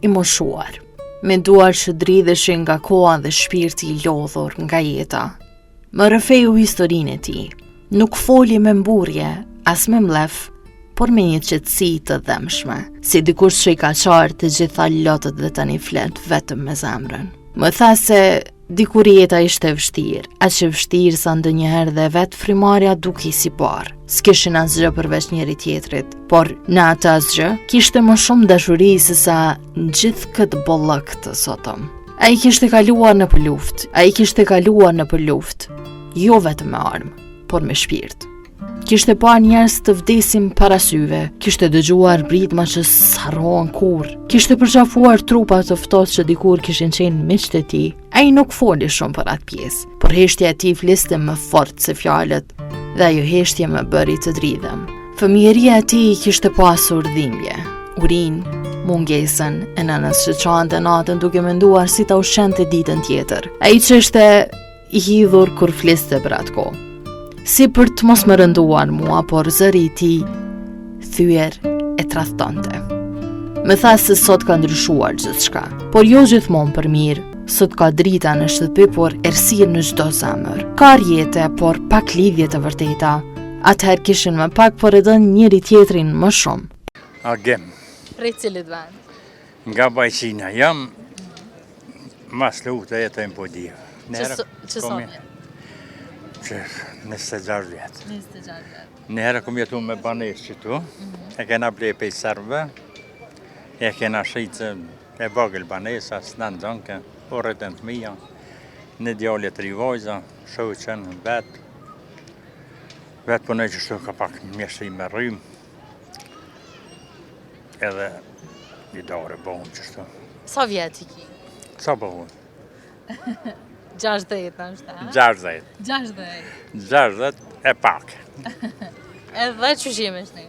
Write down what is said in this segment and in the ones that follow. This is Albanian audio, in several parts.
i moshuar, me duar që dridheshin nga koha dhe shpirti i lodhur nga jeta. Më rrëfeu historinë e tij. Nuk foli me mburje, as me mlef, por me një qetësi të dhëmshme, si dikush që i ka qarë të gjitha lotët dhe tani flet vetëm me zemrën. Më tha se dikur jeta ishte vështirë, aq e vështirë sa ndonjëherë dhe vetë frymarrja duki si parë. S'kishin asgjë përveç njëri tjetrit, por në atë asgjë kishte më shumë dashuri se sa në gjithë këtë bollëk të sotëm. Ai kishte kaluar në për luftë, jo vetëm me armë, por me shpirt. Kishte parë njerëz të vdesin para syve, kishte dëgjuar britma që s'harrohen kurrë, kishte përqafuar trupa të ftohtë që dikur kishin qenë miqtë e tij. Ai nuk foli shumë për atë pjesë, por heshtja e tij fliste më fort se fjalët, dhe ajo heshtje më bëri të dridhem. Fëmijëria e tij kishte pasur dhimbje, urinë, mungesën e nënës që çante natën duke menduar si ta ushqente ditën tjetër. Ai që ishte i hidhur kur fliste për atë kohë. Si për të mos më rënduar mua, por zëri i tij thyer e tradhtonte. Më tha se sot ka ndryshuar gjithçka, por jo gjithmonë për mirë. Sot ka drita në shtëpi, por errësirë në çdo zemër. Ka rjete, por pak lidhje të vërteta. Atëherë kishin më pak, por e dën njëri tjetrin më shumë. Agem. Prej cilit vend? Nga Bajqina jam, mas lutë e jetojmë po divë. Që sot vjen? Që 26 vjetë. 26 vjetë. Nëherë kom jetu me banesë qëtu, e kena ble pej sërve, e kena shqicë e vogël banesa, së në nëzënke, orët të mija, në djallet rivojza, shoqen, vetë punoj që shtu ka pak mjeshti me rrymë, edhe një dore bohëm që shtu. Sa vjetë i ki? Sa bohëm? 60 është, a? 60. 60 e pak. Edhe që shime shni?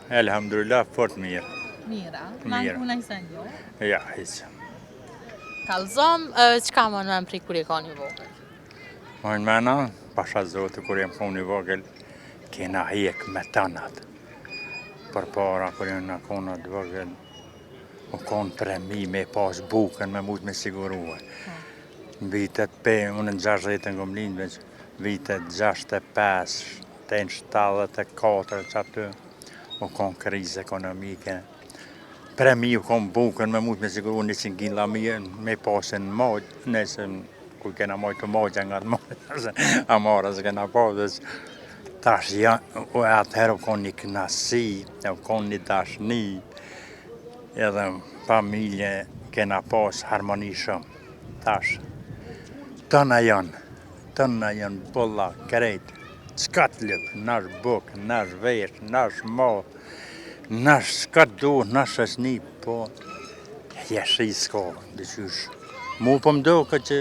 Elhamdulillah, fort mirë. Mira, Mirë. në kësen jo? Ja, hiqë. Kalzom, qka më në pri kur i ka një vogël? Më në mena, pasha zotë, kur jem ka një vogël, kena hek me tanat. Për para, kur jem në konat vogël, u konë premi me pas bukën, me mujtë me siguruar. Vitet unë në 60 në gomlinë, veç vitet 65, të në 74 që aty, u konë krizë ekonomike. Premi u konë bukën, me mujtë me siguru 100 kila me pasën majtë, nëse ku kena majtë të majtë nga të majtë, a marë se kena pasës. Tash, atëherë u konë një knasi, u konë një dashni, edhe familje kena pasë harmoni shumë. Tash, tëna janë bolla krejt, s'ka të lëpë, nash bukë, nash vesh, nash malë, nash s'ka të duhet, nash është një, po jeshi s'ka, dhe qysh. Mu po mdo këtë që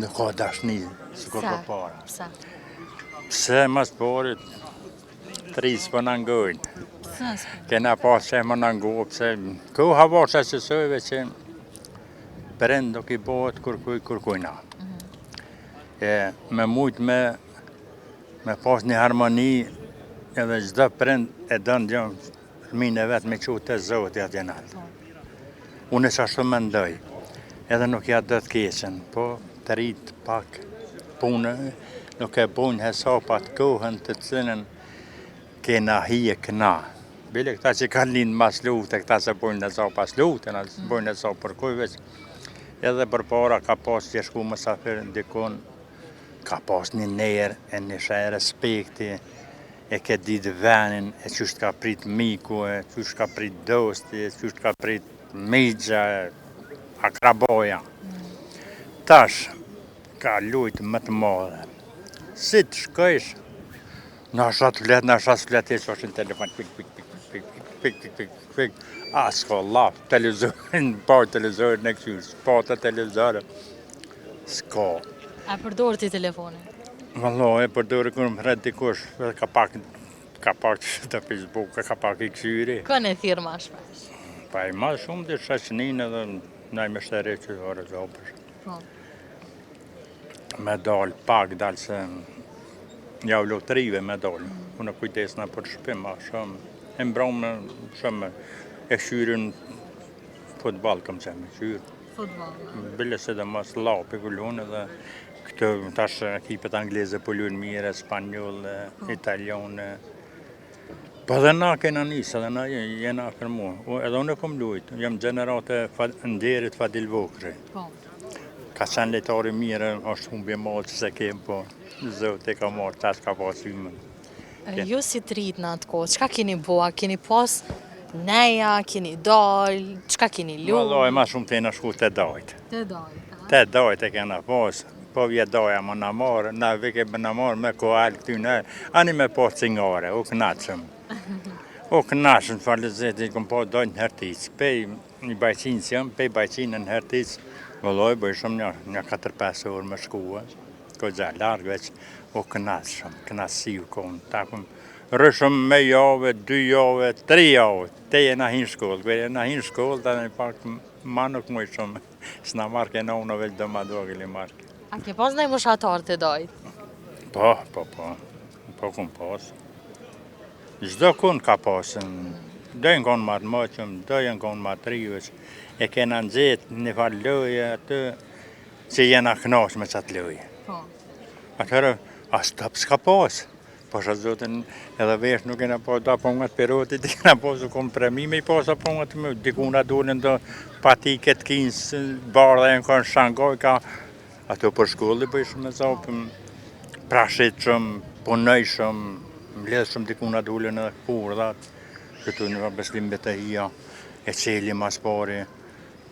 nuk ka dashni, si kur për para. Pse? Pse mas porit, 3 për në ngojnë. Pse s'ka? Kena pas që më në ngojnë, pse ku hava që sësojve që përend do ki bëhet kërkujna. Me mujtë me pas një harmoni, edhe gjdo përend e dënë gjëmë fëmijën e vetë me qutë të zotë atë jenalë. Unë e që ashtu me ndoj, edhe nuk ja do të keqen, po të rritë pak punë, nuk e bujnë hesapat kohën të cilën kena hi e këna. Bile këta që kanë linë mas lutë, këta se bujnë hesapas lutën, bujnë hesap për kujveç. Edhe për para ka pas që shku mësafir dikon, ka pas një nerë, e një shaj respekti, e ke ditë venin, e qështë ka prit miku, e qështë ka prit dosti, e qështë ka prit migja, akraboja. Tash, ka lujtë më të madhe. Si të shkojsh, në ashat flet, e që është në telefon, pik, a s'ka laf, televizorin, pa televizorin e këqysh, pa të televizorin, s'ka. A përdor ti telefonin? Valla, e përdori kërë më hret dikush, ka pak të Facebook, ka pak i këqyri. Kënë e thirë ma shpesh? Pa i ma shumë të shashnin edhe naj me shteri që orë zopër. Me dalë pak, dalë se ja u lotrive me dalë. Unë kujtesna për shpim, ma shumë. E mbromë shumë e shyrin Futbol kam qenë me qyrë. Futbol. Bile se dhe mos lapi ku lunë dhe këtë tash ekipet angleze po lunë mire, spanjoll, italian. Po edhe na kena nisë, edhe na jena për mua. Edhe unë kom lujt, jam gjenerate nderit Fadil Vokri. Po. Ka qenë lejtari mire, është humbje malë që se kem, po zote ka marrë, tash ka pasyme. Ju si të rritë në atë kohë, qka keni bua? Keni pas neja, keni dalë, qka keni lu? Vallaj, ma shumë të jena shku të dajt. Të dalë. Të dajt e kena pas, po vje daja më në marë, na vike më në marë me kohal këty në, ani me pas cingare, u knaqëm. U knaqëm, falëzeti, kom pas dajt në Hertic, pej një bajqinë që jam, pej bajqinë në Hertic, vallaj, bëjshëm një 4-5 orë me shkua, ko gja largë veç, u knaqëm, knaqësi u konë, takum, rëshëm me jave, 2 jave, 3 jave, te jena hinë shkollë, kërë jena hinë shkollë, ta në pak ma nuk më shumë, s'na marke në unë veç do ma dogili marke. A ke pas nej moshatar të dajt? Po kum pas. Çdo kun ka pasën, do jenë konë matë moqëm, do jenë konë matë rivës, e kena nëzit një farë loje atë, që jena knaqë me qatë loje. Po. Atërë, as top s'ka pas. Po shë zotin edhe vesh nuk kena pas da pongat perotit, kena pas u kom premime i pas a pongat më, dikuna dolin do patiket kinës, bardha e në konë Shangaj ka, ato për shkolli bëjshëm me zapëm, prashitëshëm, punëjshëm, mledhëshëm dikuna dolin edhe kurdhat, këtu në beslimbet e hija, e qeli mas pari,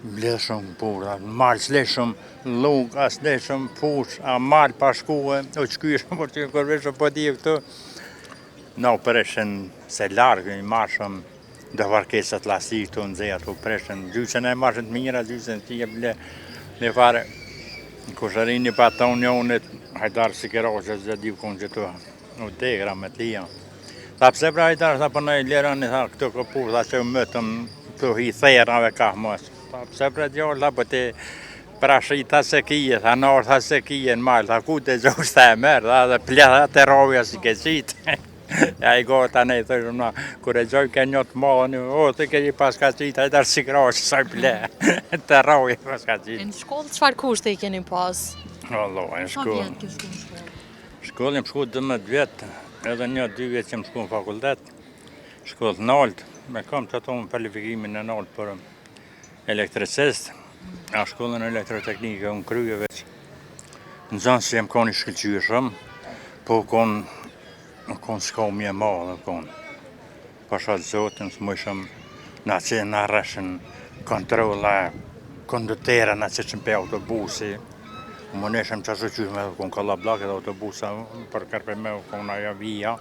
mledhëshëm kurdhat, malë sleshëm, luka, sleshëm, fush, a malë pa shkuhe, o qkyshëm, për që kërveshëm po dhije këtu, na u preshen se largë, i marshëm, dhe varkesat lastik të nëzejat u preshen, gjysën e marshën të mira, gjysën të tije ble, me fare, kusharini pa ta unionit, hajdarë si kera që zë div konë që tu, u degra me të lija. Tha pse pra hajdarë, tha për në i lirën, tha këtu këpur, tha që mëtëm, të hi therave ka mos. Tha pse pra gjallë, tha për të prashi tha se kije, tha nërë tha se kije në malë, tha ku të gjosh të e mërë, tha dhe pletha të rovja si ke qitë. Ja i gojë ta ne, thëshëm na, kër e gjoj ke njët malën, o, të ke i pas ka qitë, hajdarë si krashë, sa i ple, të rovja pas ka qitë. Në shkollë çfarë kushte i keni pas? Allah, në Sa shkollë. vjetë ke shku në shkollë? Shkollë jam shku 12 vjetë, edhe 1-2 vjetë që më shku në fakultet. Shkollë në altë, me kam të tonë kvalifikimin në altë për elektricist. A shkollën elektroteknike unë kryje veç. Në zonë që jem konë i shkëllqyëshëm, po konë s'ka mje malë, konë. Pasha zotën, së mëshëm na që na rëshën kontrola, kondutera na që që pe autobusi. Më neshëm që ashtë qyshme dhe konë kalla blake dhe autobusa për kërpe me konë aja vija.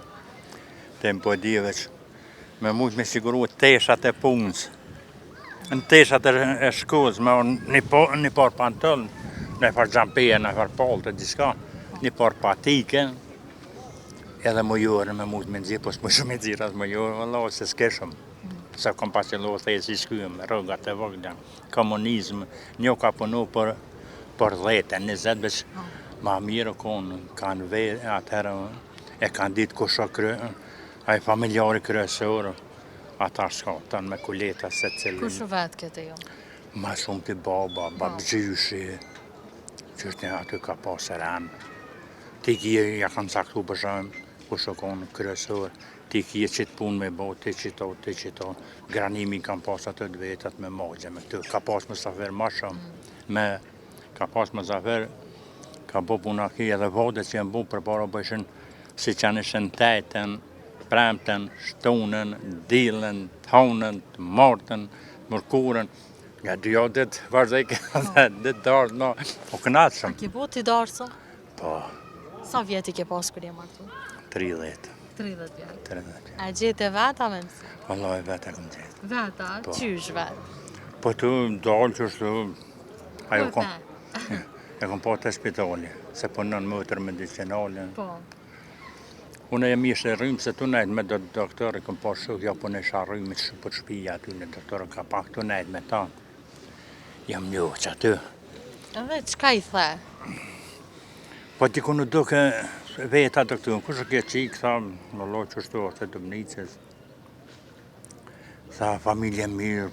Te më podi veç me mujtë me siguru teshat e punës. Në teshat e shkollës, me një par pantëllë, një par gjampeje, një par palë të diska, një par patike, edhe më jorë me mujtë me nëzirë, po s'më shumë me nëzirë atë më jorë, vëllohë se s'keshëm. Se kom pas që lohë thejë si shkyëm, rëgat e vogla, komunizm, një ka punu për 10, 20, veç ma mirë konë, kanë vetë, atëherë e kanë ditë kusha ai familjari kryesor, ata shkatën me kuleta se cilin. Kushu vetë këtë jo? Ma shumë të baba, babgjyshi, që është një aty ka pasë ranë. Ti kje ja kanë saktu për shumë, kusha konë kryesor, ti kje qitë punë me bo, ti qito, granimi kanë pasë atë të vetat me magje, me këtë, ka pasë më zafer ma shumë, ka pasë më zafer, ka bo puna ki edhe vodet që jenë bo për para bëshën, si që në shëntajten, premten, shtunën, dilën, thonën, martën, mërkurën, nga 2 jodit vazhdejke dhe darë, no, o knatëshëm. A ke bo t'i darëso? Po, Sa vjeti ke pas kër je martu? 30. 30 vjetë. 30. A gjete veta me mësë? Wallahi vetë e kom gjithë. Veta? Po. Qysh vetë? Po të dalë që është, ajo Po, kom, e kom po të spitali, se punon mëtër medicinale. Po. Unë jam ishte rrymë se tu nejtë me doktorë, këm po shuk, ja po nesha rrymë që për shpija aty në doktorë, ka pak tu nejtë me ta. Jam një që aty. Edhe qka i the? Po t'i kënë duke veta doktorën, kush ke qikë, tha, në lo që shtu është të dëmnicës. Tha, familje mirë,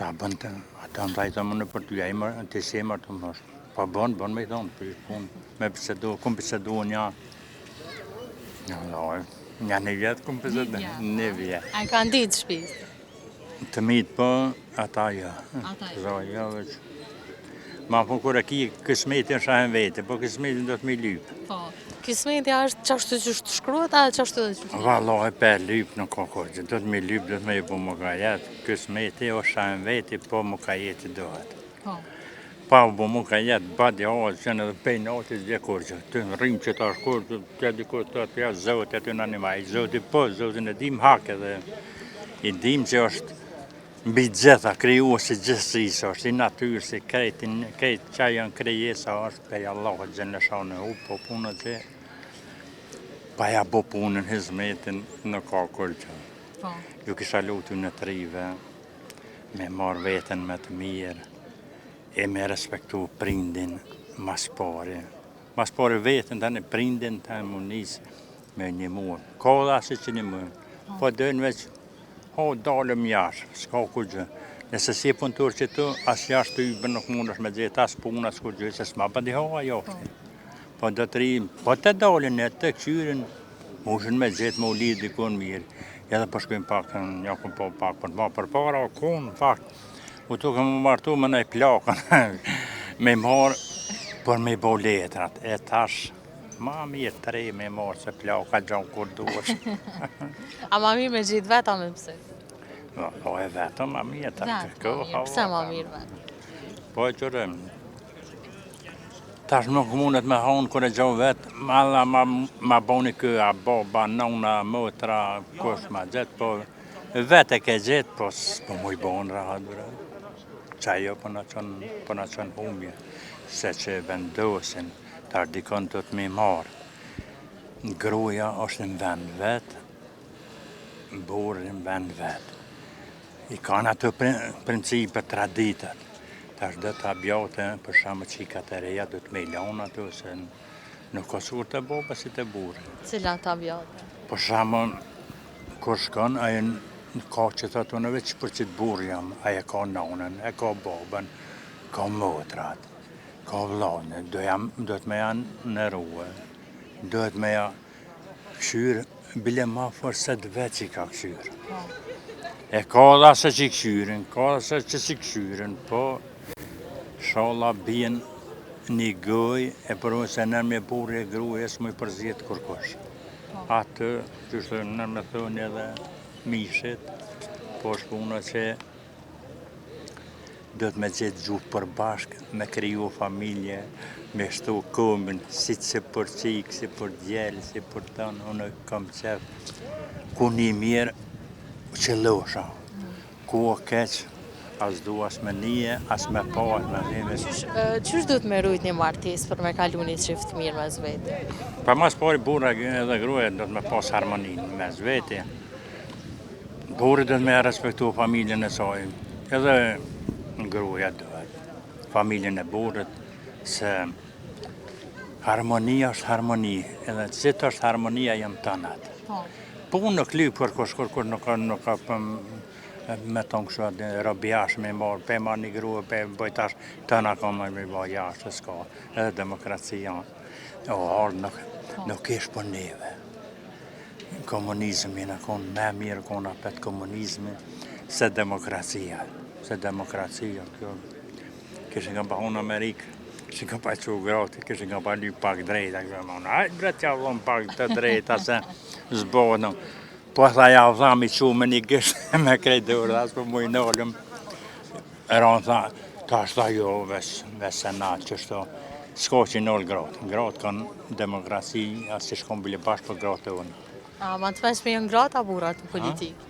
Sa bën të ata ndajta më në për të jajmë të semër të mësh. Po bën me thonë për punë. Me bisedu, kum bisedu një. Një vjetë kum bisedu. Një vjetë. A kanë ditë shtëpis? Të mitë po, ata jo. Jo veç. Ma po kur e ki kësmetin shahen vete, po kësmetin do të mi lypë. Po. Kismetja është qashtu që të shkruat, a qashtu dhe që të Vallahi pe lyp në kokojë, do të mi lyp, do të me po më ka jetë, kësmeti o shahen veti, po më ka jeti dohet. Pa po më ka jetë, badi o, që në dhe pejnë o të zdekur që, të në rrimë që të ashkur, të dikur të ja zotë, aty në animaj, zoti po, zotin e dim hake dhe i dim që është mbi gjitha, kriju si gjithësisë, është i natyrë, si krejt që janë krejesa, është pej Allah, gjenë shanë u, po punët që, pa ja bo punën, hizmetin në kakur që. Ju kisha lutu në trive, me marrë vetën me të mirë, e me respektu prindin, mas pari vetën, të në prindin, të në munisë me një muën. Ka dhe asë që një muën, po dënë veç, dalëm jashtë, s'ka ku gjë. Nëse si punëtur që tu, asë jashtë të jubën nuk mund është me gjithë, asë punë, asë ku gjë, se s'ma bëndi hoa jofti. Po do të rrim, po të dalën e të këqyrin, mushën me gjithë, me u lidë dikon mirë. Edhe po shkojmë pak, njakëm po pak, për para, konë, fakt. U tu këmë martu më nëj plakën, me marë, për me bo letrat, e tash, ma mirë tre me marë se plaka gjonë kur duesh. A ma mirë me gjithë veta me pëse? O e vetëm, ma mirë të Vetë, pëse ma mirë vetë? Po e qërë, tash nuk mundet me honë kër e gjohë vetë, ma boni kë, a baba, nona, motra, kush ma gjithë, po vetë e ke gjithë, po s'po mu i bonë rahat, qa jo po në qënë humje, se që vendosin, tash dikon të të mi marë. Gruja është në vend vetë, burri në vend vetë. I kanë atë principet, traditat. Tash dhe të abjote, për shamë qikat e reja, dhe të me lanë atë, se nuk ka sur të boba si të burri. Cila të abjote? Për shamë, kur shkon, aje ka që të të në veç për që të burri jam, aje ka nanën, e ka babën, ka motrat. Ka vlanë, do të me janë në ruë, do të me janë këshyrë, bile ma forset veç i ka këshyrë. E ka dhe asë që i këshyrin, ka dhe asë që si këshyrin, po shala bjen një gëj, e përru se nërë me burri e gruja, s'mu i përzjet kërkosh. Atë, që shtë nërë me thënë edhe mishit, po shpuna që do të me gjithë gjuhë për bashkë, me kriju familje, me shtu këmbën, si që për qikë, si për djeli, si për tënë, unë kam qef, ku një mirë që losha, ku o keqë, as du as me nije, as me pa, as me dhime. Qysh du të me rujt një martes për me kalu një qift mirë me zvete? Pa mas pari burra edhe gruja do të me pas harmonin me zvete. Burri do të me respektu familjen e saj, edhe gruja duhet, familjen e burrit, se harmonia është harmoni, edhe gjithë është harmonia jam të natë. Po unë nuk lypë kërkush nuk ka me tonë kështu atë robjash me marë, pe marë një grua, pe bojtash, të nga ka me bërë jashtë, s'ka, edhe demokracia, o ardë nuk ish për neve. Komunizmi në konë me mirë konë apet komunizmi, se demokracia, kjo, kështë nga pa unë Amerikë, kështë nga pa që grati, kështë nga pa lypë pak drejta, ajë bre t'ja vëllon pak të drejta, se zbohën, po tha ja u tha mi që me një gështë me krejturë, asë për mu i nëllëm. Eronë tha, ta është tha jo, ves senat, që shto, s'ko që i nëllë gratë. Gratë kanë demokraci, asë që shkon bile bashkë për gratë e unë. A, ma të mesme jënë gratë a burat në politikë?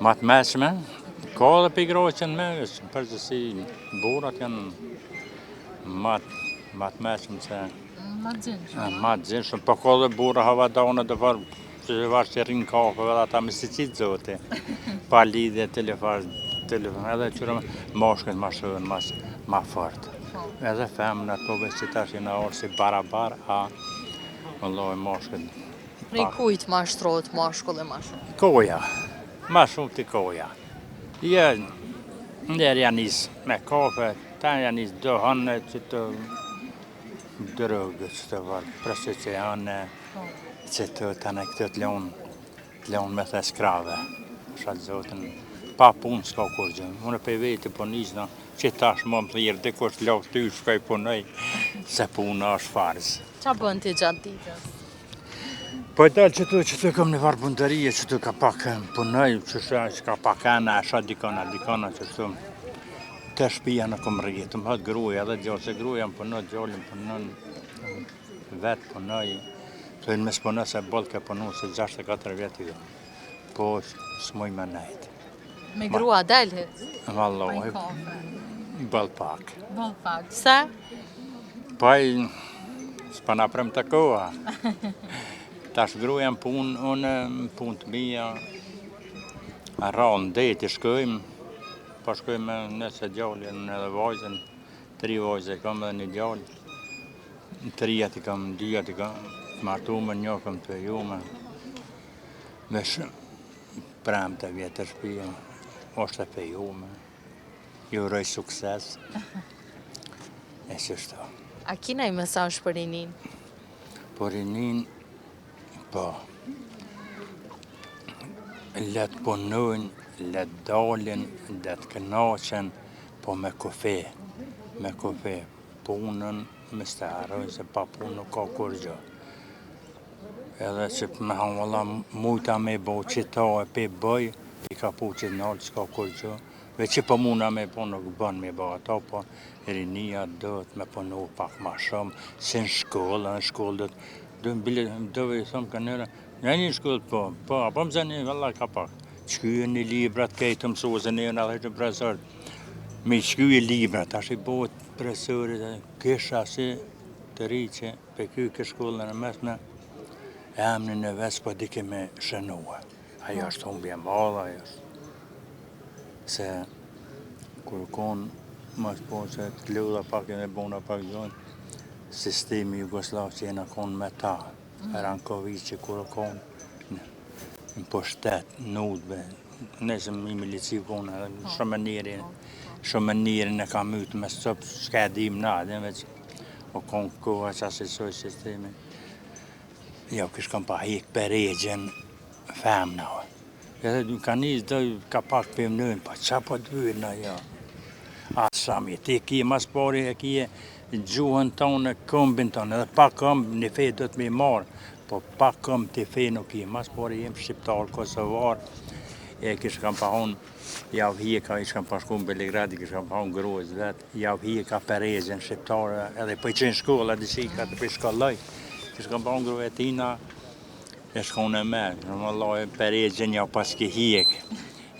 Ma të mesme, ka dhe për gratë që në me, përgjësi burat janë ma të mesme se... Ma të gjinshë? Ma të gjinshë, po ka dhe bura havadane dhe farë, që varë që rinë kafëve dhe ata me si qitë zote, pa lidhje, telefon, edhe qërë moshkët ma shënë, ma fort. Edhe femnat po që tash jena orë si barabar, a mëlloj moshkët. Prej kujt ma shtrot moshkull e ma shumë? Koja, ma shumë të koja. Ndër janë nisë me kafe, ta janë nisë 2 hanë që të drogë, që të valë, prasë që janë që të në këtë të leon me the skrave. Shalë zotën, pa punë s'ka kur gjë. Unë pe veti po nisë, që tash më më thirë, dikush lau ty shkoj punoj, se puna është farz. Qa bën ti gjatë ditës? Po e dalë që të kam në varë punëtërije, që të ka pak punoj, që ka pak ana, asha dikona, që të të shpia në kom rritë, më hëtë gruja edhe gjallë, se gruja më punoj, gjallë më punoj, vetë punoj, të në mes punoj se bolë ke punu, se 64 vjetë i po s'moj me nejtë. Me grua delhet? Vallohi, bëllë pak. Bëllë pak. Se? Paj, s'pana prem të koha. Tash gruja më punë, unë më punë të mija, a rallë në deti shkojmë, po shkojmë nëse gjallën edhe vajzën, 3 vajzë e kam edhe një gjallë, 3 i kam, 2 i kam, martume, 1 kam të jume, vesh prem të vjetë të shpia, është e pejume, ju rëj sukses, e qështu. A kina i mesazh për rinin? Për rinin, po, letë punojnë, letë dalin, letë kënaqen, po me kufe, punën, me starojnë, se pa punë nuk ka kur gjë. Edhe që me hanë valla mujta me bo qita e pe bëj, i ka pu që nalë s'ka kur gjë. Veç që po muna me po nuk bën me bo ata, po rinia dët me punu pak ma shumë, se në shkollë dëve i thëmë kënëre, në një shkollë po, apo më zëni, valla ka pak. Qkyje një librat, kejtë mësuzën e në dhe që presërët, me qkyje librat, ashtë i bëhet presërit, kisha si të ri që pe kyke shkollën e mesme, emnin e vesë po dike me shënua. Ajo është humbje madhe, ajo është. Se kur konë më shpo që të lëdha pak edhe bona pak zonë, sistemi Jugoslav që jena konë me ta, Rankovici kur konë në pushtet, nudbe, nëse mi milici konë, shumë njërin e ka mytë me sëpë, s'ka dim na, dhe veç, o konë koha që asisoj sistemi. Jo, kësh kam pa hik për regjen femna. Edhe ka njës dhe ka pak për mënën, pa qa po dhvyrna, jo. Asami, ti kje mas pari e kje gjuhën tonë, këmbin tonë, edhe pa këmbë një fej do të me marë, po pa këmbë të fej nuk kje. Mas pari jem shqiptar, kosovar, e kish kam pa honë, javë hika, ish kam pa shku në Belegradi, kish kam pa honë grojës vetë, javë hika për regjen shqiptarë, edhe për qenë shkolla, edhe që i ka të për shkolloj. Kish kam pa honë grojë tina, e shkone me, në më lojë për regjen ja pas ki hik,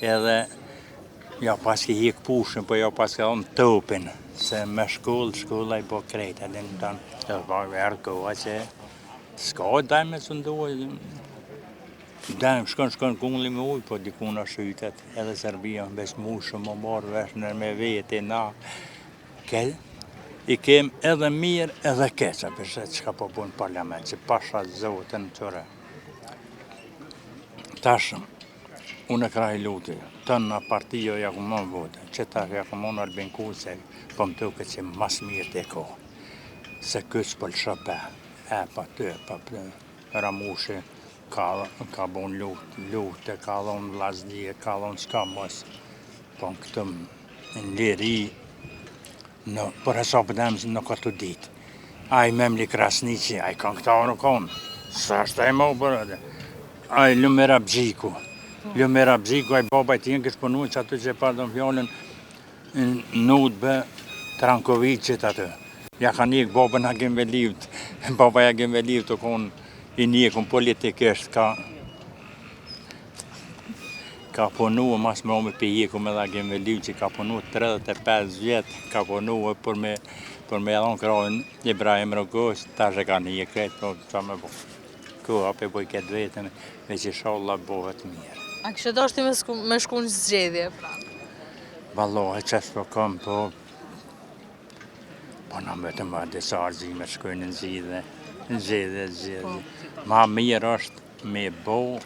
edhe ja pas ki hik pushën, po ja pas ka honë topin, se me shkolla i bo krejt, edhe në tanë, edhe pa verë koha që s'ka dajme së ndojë, dajme shkon kungli me ujë, po dikuna shytet, edhe Serbia në besh mushë, më marrë vesh në me veti, na, i kem edhe mirë edhe keqa, përse që ka po bu në parlament, që pasha zotën tëre. Tashëm, unë e kraj luti, tëna partijo ja ku më vote, që ta ja ku më në Albin Kuse, po më tuke që mas mirë të ko, se kësë për shëpe, e pa të, ramushi, ka bon lutë, ka dhon vlasdije, ka dhon s'ka mos, po në këtë në liri, për hesapët e mësë në këtë ditë. Aj me mli Krasnici, aj kanë këta në konë, së është e më bërë, aj Lumera Bgjiku, aj baba i tjenë kështë përnu që atë që e pardon fjallën, nudbe Trankovicit atë. Ja ka njëk babën a gëmve livt, baba ja gëmve livt të konë i njëkën politikisht, ka punu mas më ome për jeku me da gëmve livt që ka punu 35 vjetë, ka punu për me edhon krajën Ibrahim Rogos, tash e ka një kretë, po qa me bo. Koha për boj këtë vetën, veç i shalla bohet mirë. A kështë dashti me shku në zgjedhje, pra? Vallohi, qështë po kam, po në vetëm ma disa arzime shkojnë në zgjedhje. Ma mirë është me bo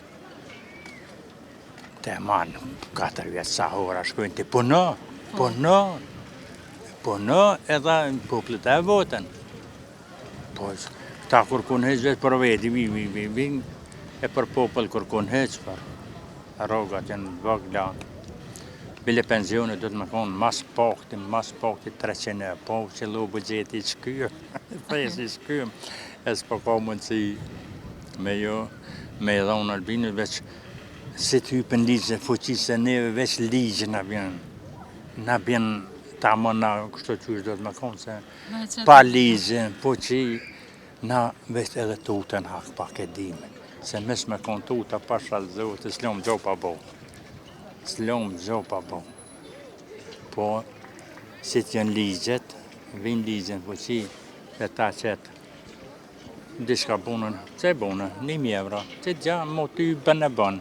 të manë 4 vjetë sahora shkojnë të punë, Po në edhe në popullet e votën. Po, këta kur kun heq vetë për veti, vin, e për popull kur kun heq, për rogat janë vogla. Bile pensione do të më konë mas pakti 300 euro, po që lo bugjeti i shkyrë, pesi i shkyrë, e s'po ka mundësi me dhonë Albinit, veç si të hypën ligjë, fuqisë e neve, veç ligjë na bjen ta më na kështu qysh do të më konë, se pa ligjë, fuqi, na veç edhe tutën hak pak e dime, se mes me konë tuta pa shallëzohet, s'lom gjo pa bo. S'lom gjo pa bo. Po, si të janë ligjet, vin ligjen fuqi, dhe ta qëtë, diçka bunën, që bunën, 1.000 euro, që gja mo ty bën e bën.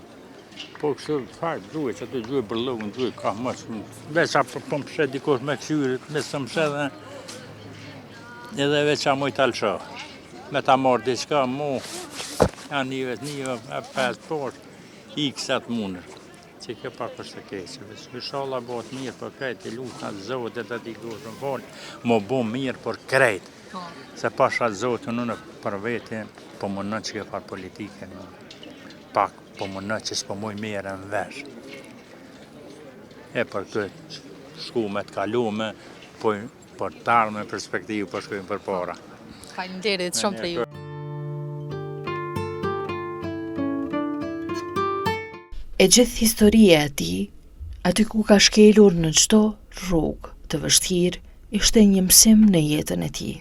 Po kështu, fakt, duhet që të duhet bërlogën, duhet ka më shumë, veç a po më pshet dikosh me këqyrit, me së më pshet dhe edhe veç a moj talësho. Me ta marrë diçka, mo, janë një 5 poshtë, i kësat munër. Që kjo pak është të keqë, inshallah bëhet mirë për krejt, i lutna Zotit dhe t'i goshën falë, mo bo mirë për krejt. Se pasha Zotin unë për vete, po më në që ke farë politike, pak po më në që s'po moj mirë në vesh. E për këtë shku me t'kalu me, po për t'arë me perspektivë për shkujmë për para. Faleminderit shumë për ju. E gjithë historia e tij, aty ku ka shkelur në çdo rrugë të vështirë, ishte një mësim në jetën e tij.